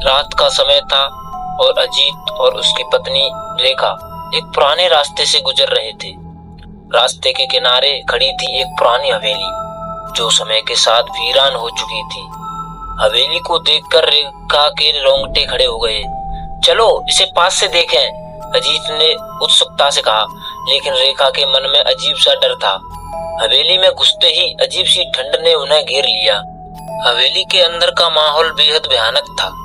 रात का समय था और अजीत और उसकी पत्नी रेखा एक पुराने रास्ते से गुजर रहे थे। रास्ते के किनारे खड़ी थी एक पुरानी हवेली जो समय के साथ वीरान हो चुकी थी। हवेली को देखकर रेखा के रोंगटे खड़े हो गए। चलो इसे पास से देखें, अजीत ने उत्सुकता से कहा, लेकिन रेखा के मन में अजीब सा डर था। हवेली में घुसते ही अजीब सी ठंड ने उन्हें घेर लिया। हवेली के अंदर का माहौल बेहद भयानक था।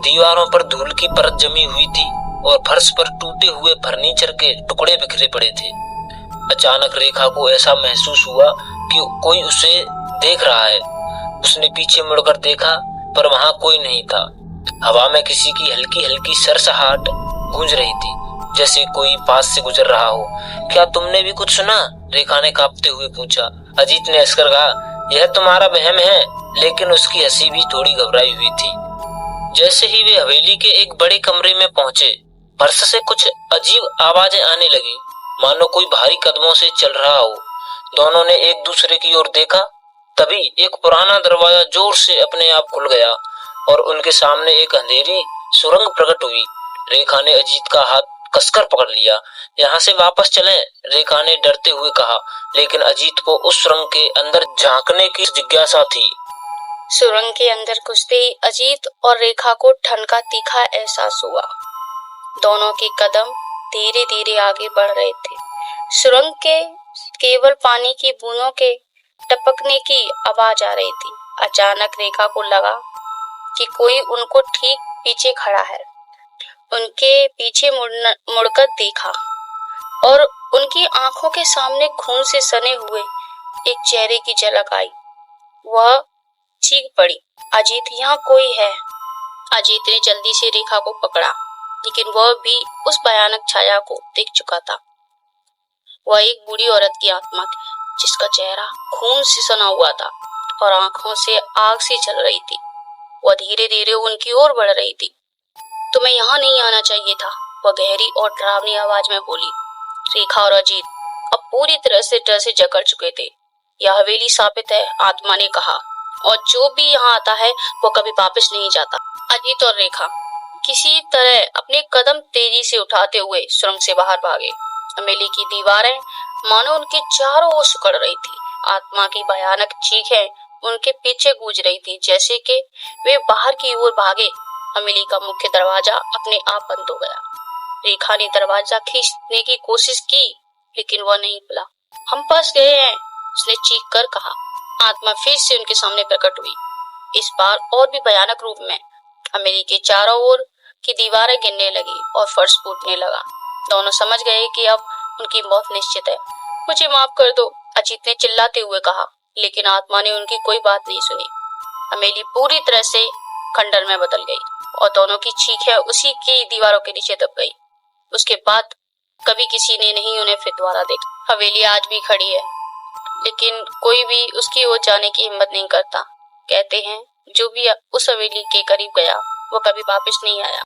दीवारों पर धूल की परत जमी हुई थी और फर्श पर टूटे हुए फर्नीचर के टुकड़े बिखरे पड़े थे। अचानक रेखा को ऐसा महसूस हुआ कि कोई उसे देख रहा है। उसने पीछे मुड़कर देखा पर वहां कोई नहीं था। हवा में किसी की हल्की हल्की सरसराहट गूंज रही थी, जैसे कोई पास से गुजर रहा हो। क्या तुमने भी कुछ सुना? रेखा ने कांपते हुए पूछा। अजीत ने हंसकर कहा, यह तुम्हारा वहम है, लेकिन उसकी हंसी भी थोड़ी घबराई हुई थी। जैसे ही वे हवेली के एक बड़े कमरे में पहुंचे, फर्श से कुछ अजीब आवाजें आने लगी, मानो कोई भारी कदमों से चल रहा हो। दोनों ने एक दूसरे की ओर देखा। तभी एक पुराना दरवाजा जोर से अपने आप खुल गया और उनके सामने एक अंधेरी सुरंग प्रकट हुई। रेखा ने अजीत का हाथ कसकर पकड़ लिया। यहाँ से वापस चलें, रेखा ने डरते हुए कहा, लेकिन अजीत को उस सुरंग के अंदर झांकने की जिज्ञासा थी। सुरंग के अंदर घुसते ही अजीत और रेखा को ठंड का तीखा एहसास हुआ। दोनों के कदम धीरे धीरे आगे बढ़ रहे थे। सुरंग के केवल पानी की बूंदों के टपकने की आवाज आ रही थी। अचानक रेखा को लगा कि कोई उनको ठीक पीछे खड़ा है। उनके पीछे मुड़कर देखा और उनकी आंखों के सामने खून से सने हुए एक चेहरे की झलक आई। वह चीख पड़ी, अजीत, यहाँ कोई है। अजीत ने जल्दी से रेखा को पकड़ा, लेकिन वह भी उस भयानक छाया को देख चुका था। वह एक बूढ़ी औरत की आत्मा थी, जिसका चेहरा खून से सना हुआ था और आंखों से आग सी जल रही थी। वह धीरे धीरे उनकी ओर बढ़ रही थी। तुम्हें यहाँ नहीं आना चाहिए था, वह गहरी और डरावनी आवाज में बोली। रेखा और अजीत अब पूरी तरह से डर से जकड़ चुके थे। यह हवेली शापित है, आत्मा ने कहा, और जो भी यहाँ आता है वो कभी वापस नहीं जाता। अजीत और रेखा किसी तरह अपने कदम तेजी से उठाते हुए सुरंग से बाहर भागे। हवेली की दीवारें मानो उनके चारों ओर सिकुड़ रही थी। आत्मा की भयानक चीखें उनके पीछे गूंज रही थी। जैसे कि वे बाहर की ओर भागे, हवेली का मुख्य दरवाजा अपने आप बंद हो गया। रेखा ने दरवाजा खींचने की कोशिश की, लेकिन वह नहीं खुला। हम फंस गए हैं, उसने चीख कर कहा। आत्मा फिर से उनके सामने प्रकट हुई, इस बार और भी भयानक रूप में। हवेली के चारों ओर की दीवारें गिरने लगी और फर्श फूटने लगा। दोनों समझ गए कि अब उनकी मौत निश्चित है। मुझे माफ कर दो, अजीत ने चिल्लाते हुए कहा, लेकिन आत्मा ने उनकी कोई बात नहीं सुनी। हवेली पूरी तरह से खंडर में बदल गई और दोनों की चीखें उसी की दीवारों के नीचे दब गई। उसके बाद कभी किसी ने नहीं उन्हें फिर दोबारा देखा। हवेली आज भी खड़ी है, लेकिन कोई भी उसकी ओर जाने की हिम्मत नहीं करता। कहते हैं जो भी उस हवेली के करीब गया वो कभी वापस नहीं आया।